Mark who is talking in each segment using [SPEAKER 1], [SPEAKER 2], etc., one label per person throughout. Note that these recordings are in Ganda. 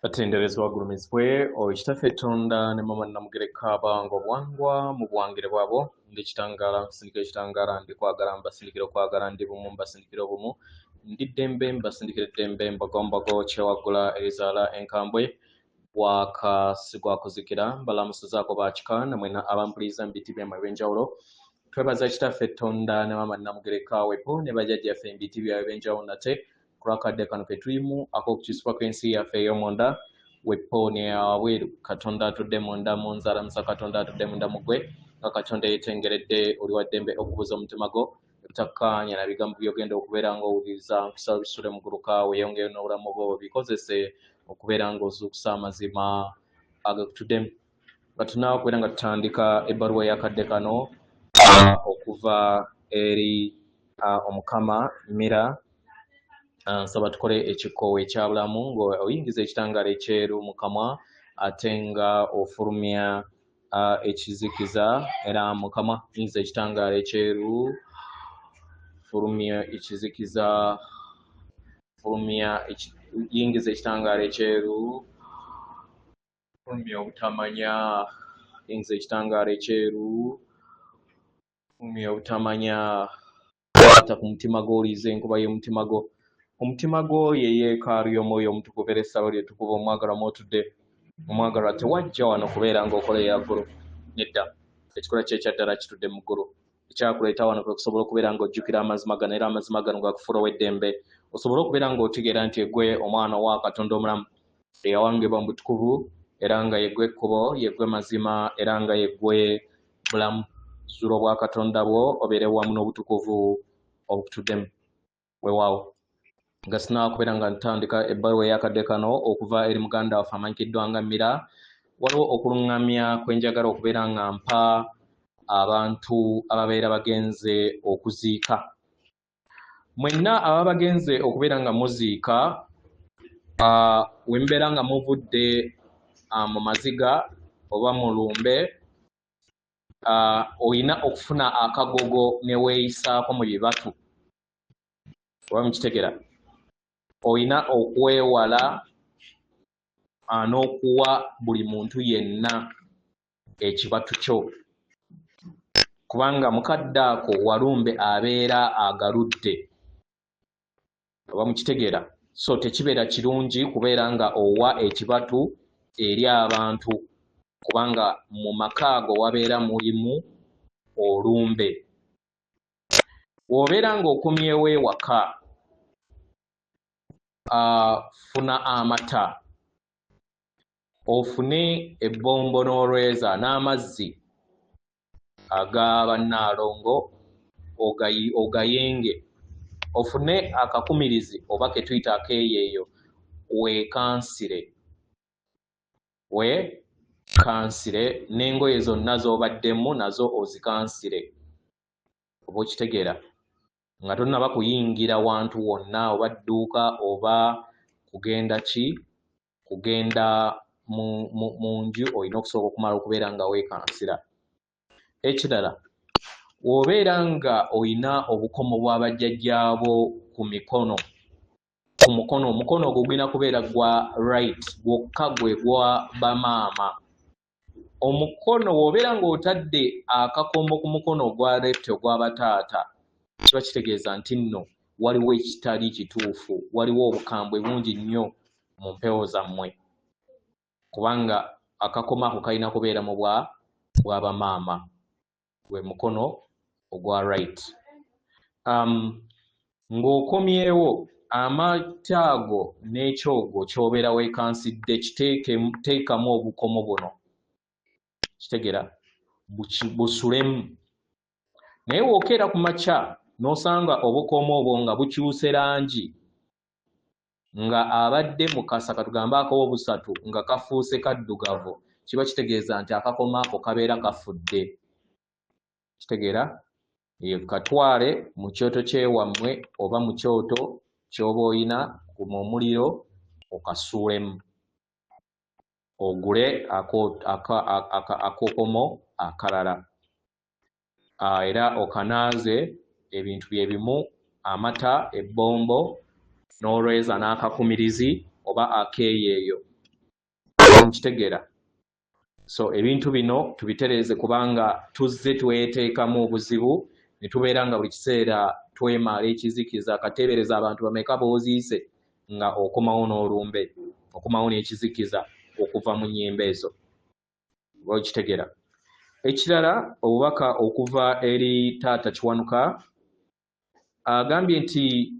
[SPEAKER 1] Atenderezwa gulumizibwe Oitaffe Tonda ne mama namugereka abango bwangwa mu bwangire bwabo ndi kitangala nsindika ekitangala ndi kwagala mbasindikira okwagala ndi bumu mbasindikira obumu ndi ddembe mbasindikira eddembe mbagombago kyewagula erizala enkambwe wakasigwa kuzikira mbalamusizaako bakika namwena abampuliriza mu biti byamwe ebyenjawulo twebaza Kitaffe Tonda ne mama namugereka wepo ne bajjajjaffe mu biti byabwe ebyenjawulo nate kulwakadde kano ke tulimu ak'okukisibwa kw'ensi yaffe ey'omunda wepo ne awabweru Katonda atudde munda mu nzalamusa Katonda atudde munda mu ggwe nga Katonda yeetengeredde oli wa ddembe okubuuza omutima gwo ebitakkaanya na bigambo by'ogenda okubeera ng'owuliriza kusaba bisule mu gguluka weeyongere n'obulamu bwo bikozese okubeera ng'ozuukusa amazima agakutuddemu nga tunaawo okubeera nga tutandika ebbaluwa ey'akadde kano okuva eri omukama Mira nsaba tukole ekikoowe ekyabulamu ng'oyingiza ekitangaala ekyeru mu kamwa ate nga ofulumya ekizikiza era mukama yingiza ekitangaala ekyeru fulumya ekizikiza yingiza ekitangaala ekyeru fulumya obutamanya yingiza ekitangaala ekyeru fulumya obutamanya kwata ku mutima gwo oliiza enkuba y'omutima gwo omutima gwo ye yeekaalu y'omwoyo omutukuvu era essalo lyetukuvu omwagalwa mwotudde omwagalwa tewajja wano kubeera ng'okola eyaggulu nedda ekikola kye ekyaddala kitudde mu ggulu ekyakuleeta wano kwe kusobola okubeera ng'ojjukira amazima gano era amazima gano gakufuula ow'eddembe osobole okubeera ng'otegeera nti eggwe omwana wa Katonda omulamu eyawangibwa mu butukuvu era nga yeggwe ekkubo yeggwe mazima era nga yeggwe bulamu zuula obwa Katonda bwo obeere wamu n'obutukuvu obukutuddemu weewaawo nga sinaawo kubeera nga ntandika ebbaluwa ey'akadde kano okuva eri muganda waffe amanyikiddwa nga Mira waliwo okuluŋŋamya kwe njagala okubeera nga mpa abantu ababeera bagenze okuziika mwenna ababa bagenze okubeera nga muziika we mubeera nga muvudde mu maziga oba mu lumbe olina okufuna akagogo ne weeyisaako mu bibatu oba mukitegera olina okwewala n'okuwa buli muntu yenna ekibatu kyo kubanga mukadde ako walumbe abeera agaludde oba mukitegeera so tekibeera kirungi kubeera nga owa ekibatu eri abantu kubanga mu maka ago wabeera mulimu olumbe bw'obeera ng'okomyewo ewaka funa amata ofune ebbombo n'olweza n'amazzi aga bannaalongo ogayenge ofune akakumirizi oba ke tuyita akeeyeeyo weekansire n'engoye zonna z'obaddemu nazo ozikansire oba okitegeera nga tonnaba kuyingira wantu wonna oba dduuka oba kugenda mu nju olina okusooka okumala okubeera nga weekansira ekirala bw'obeera nga olina obukomo bw'abajjajjaabo ku mukono ogwo gulina kubeera gwa right gwokka gwe gwa bamaama omukono bw'obeera ng'otadde akakombo ku mukono ogwa left ogw'abataata kiba kitegeeza nti nno waliwo ekitali kituufu waliwo obukambwe bungi nnyo mu mpewo zammwe kubanga akakomo ako kalina kubeera mu bw'abamaama gwe mukono ogwa right ng'okomyewo amata ago n'ekyogo ky'obeera weekansidde teekamu obukomo buno kitegeera busulemu naye bw'okeera ku makya n'osanga obukomo obwo nga bukyuse langi nga abadde mukasa katugambe ak'obusatu nga kafuuse kaddugavu kiba kitegeeza nti akakomo ako kabeera kafudde kitegeera katwale mu kyoto kyewammwe oba mu kyoto ky'oba oyina kuma omuliro okasuulemu ogule akokomo akalala era okanaaze ebintu bye bimu amata ebbombo n'olweza n'akakumirizi oba akeeyeeyo Mukitegeera. So ebintu bino tubitereze kubanga tuzze tweteekamu obuzibu ne tubeera nga buli kiseera twemaala ekizikiza. Kateebereza abantu bameka booziise nga okomawo n'olumbe, okomawo n'ekizikiza okuva mu nnyimba ezo. Okitegeera. Ekirala obubaka okuva eri Taata Kiwanuka agambye nti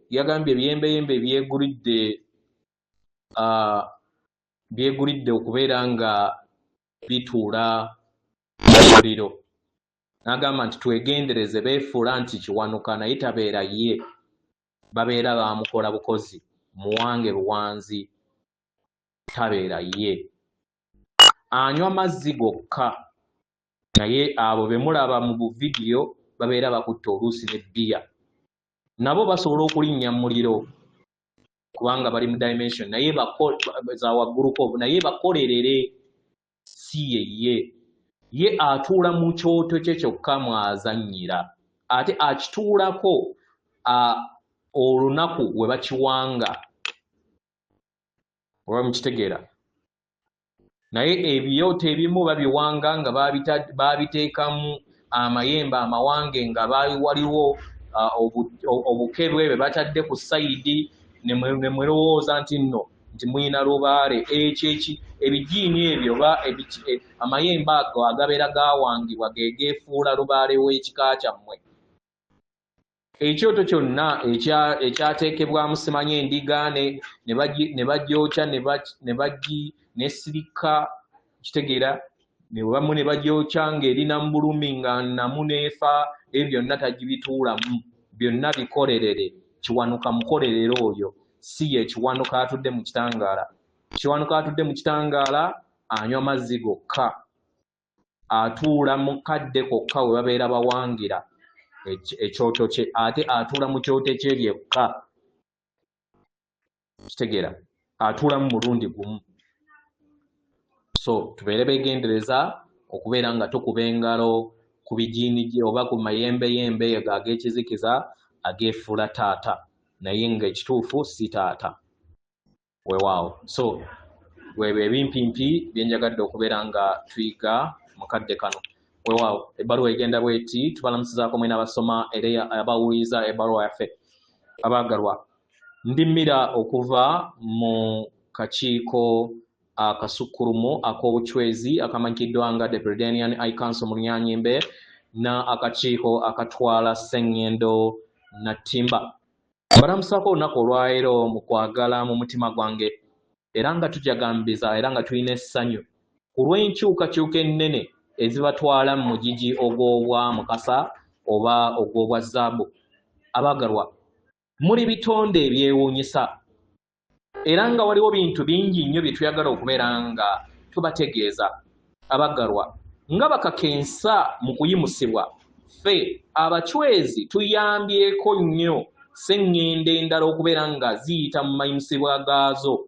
[SPEAKER 1] yagambye ebiyembeyembe byegulidde okubeera nga bituula mu muliro. N'agamba nti twegendereze, beefuula nti Kiwanuka naye tabeera ye, babeera bamukola bukozi. Muwange Luwanzi tabeera ye, anywa mazzi gokka, naye abo be mulaba mu buvidiyo babeera bakutte oluusi ne bbiya. Nabo basobola okulinnya mu muliro kubanga bali mu dimension naye za wagguluko, naye bakolerere si ye atuula mu kyoto kye kyokka mwazannyira, ate akituulako olunaku we bakiwanga. Oba mukitegeera. Naye ebyoto ebimu babiwanga nga babiteekamu amayembe amawange nga waliwo obukebwe be batadde ku sayidi, ne mulowooza nti nno nti muyina lubaale. Ebijiini ebyo amayembe ago agabeera gawangibwa geefuula lubaale w'ekika kyammwe. Ekyoto kyonna ekyateekebwamu simanyi endiga ne bagyokya ne sirika, kitegeera, nebamu ne bagyokya ng'erina mu bulumi nga namu neefa. Ebyo byonna tagibituulamu, byonna bikolerere. Kiwanuka mukolerere oyo, si ye Kiwanuka atudde mu kitangaala. Kiwanuka atudde mu kitangaala anywa mazzi gokka, atuula mu kadde kokka we babeera bawangira ekyoto kye, ate atuula mu kyoto kye byekka. Kitegeera, atuulamu mulundi gumu. So tubeere beegendereza okubeera nga tukuba engalo ku bijiini oba ku mayembeyembe ag'ekizikiza ageefuula taata, naye ng'ekituufu si taata. Weewaawo. So bwebyo ebimpimpi bye njagadde okubeera nga tuyiga mu kadde kano. Weewaawo, ebbaluwa egenda bweti. Tubalamusizaako mwena abasoma era abawuliza ebbaluwa yaffe. Abaagalwa, ndimmira okuva mu kakiiko akasukkulumu ak'obucwezi akamanyikiddwa nga the Presidential High Council mu Lunyanyimbe na akakiiko akatwala Sseŋŋendo Nattimba. Mbalamusaako olunaku olwaleero mu kwagala mu mutima gwange era nga tujagambiza era nga tulina essanyu ku lw'enkyukakyuka ennene ezibatwala mu mugigi ogw'obwa Mukasa oba ogw'obwa Zaabu. Abaagalwa, muli bitonde ebyewuunyisa era nga waliwo bintu bingi nnyo bye tuyagala okubeera nga tubategeeza. Abaagalwa, nga bakakensa mu kuyimusibwa, ffe abacwezi tuyambyeko nnyo Sseŋŋendo endala okubeera nga ziyita mu mayimusibwa gaazo,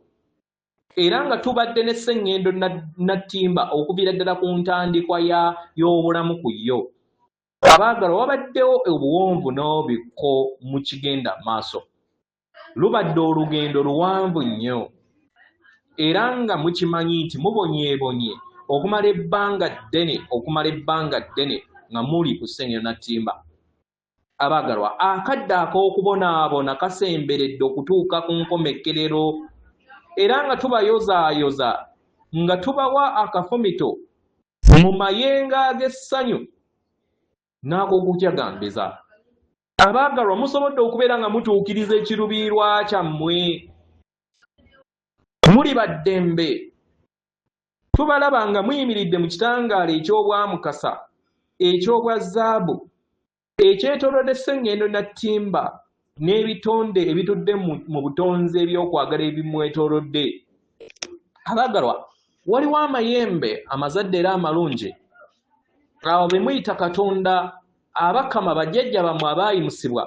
[SPEAKER 1] era nga tubadde ne Sseŋŋendo Nattimba okuviira ddala ku ntandikwa y'obulamu ku yo. Abaagalwa, wabaddewo obuwonvu n'obikko mu kigenda maaso. Lubadde olugendo luwanvu nnyo era nga mukimanyi nti mubonyeebonye okumala ebbanga ddene nga muli ku Sseŋŋendo Nattimba. Abaagalwa, akadde ak'okubonaabona kasemberedde okutuuka ku nkomekkerero era nga tubayozaayoza nga tubawa akafumito mu mayenga ag'essanyu n'ag'okujagambiza. Abaagalwa, musobodde okubeera nga mutuukiriza ekiruubirirwa kyammwe. Muli baddembe. Tubalaba nga muyimiridde mu kitangaala eky'obwa Mukasa, eky'obwa Zaabu, ekyetoolodde Sseŋŋendo Nattimba n'ebitonde ebitudde mu butonzi ebyokwagala ebimwetoolodde. Abaagalwa, waliwo amayembe amazadde era amalungi awo be muyita Katonda abakama bajjajja bammwe abaayimusibwa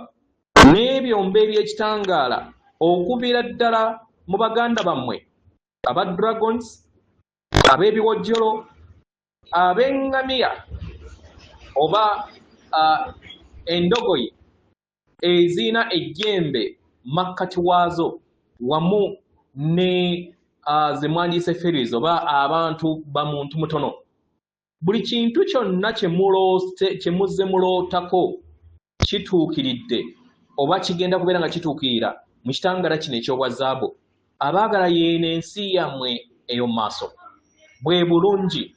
[SPEAKER 1] n'ebyombo eby'ekitangaala okuviira ddala mu baganda bammwe aba Dragons, ab'ebiwojjolo, ab'eŋŋamiya oba endogoyi ezirina ejjembe makkati waazo wamu ne ze mwandiise Feries oba abantu ba muntu mutono, buli kintu kyonna kye muzze mulootako kituukiridde oba kigenda kubeera nga kituukirira mu kitangala kino eky'obwa zaabu, abaagala yeeno ensi yammwe eyo maaso bwe bulungi.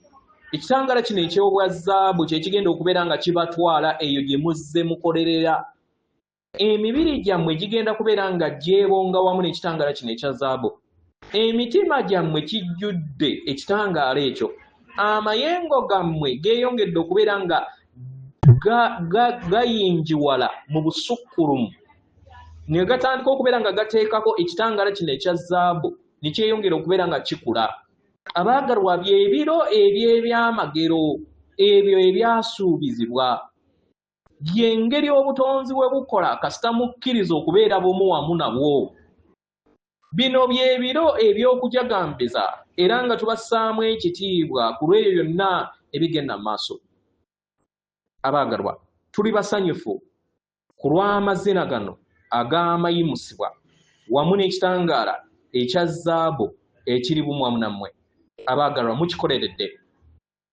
[SPEAKER 1] Ekitangala kino eky'obwa zaabu kye kigenda okubeera nga kibatwala eyo gye muzze mukolerera. Emibiri gyammwe gigenda kubeera nga gyebonga wamu n'ekitangala kino ekya zaabu. Emitima gyammwe kijjudde ekitangaala ekyo. Amayengo gammwe geeyongedde okubeera nga gayinjiwala mu busukkulumu ne gatandika okubeera nga gateekako ekitangaala kino ekya zaabu ne kyeyongera okubeera nga kikula. Abaagalwa by'ebiro eby'ebyamagero ebyo ebyasuubizibwa, y'engeri obutonzi bwe bukola kasita mukkiriza okubeera bumu wamu nabwo. Bino by'ebiro eby'okujagambiza era nga tubassaamu ekitiibwa ku lw'ebyo byonna ebigenda mu maaso. Abaagalwa, tuli basanyufu ku lw'amazina gano ag'amayimusibwa wamu n'ekitangaala ekya zaabu ekiri bumu wamu nammwe. Abaagalwa, mukikoleredde.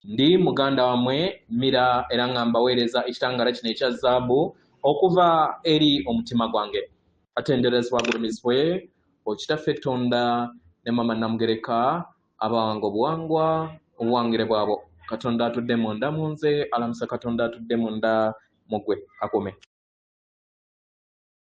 [SPEAKER 1] Ndi muganda wammwe Mira era nga mbaweereza ekitangaala kino ekya zaabu okuva eri omutima gwange. Atenderezebwa agulumizibwe Okitaffe Katonda ne Mama Namugereka abawanga obuwangwa obuwangire bwabo. Katonda atudde munda mu nze, alamusa Katonda atudde munda mu ggwe. Akuume.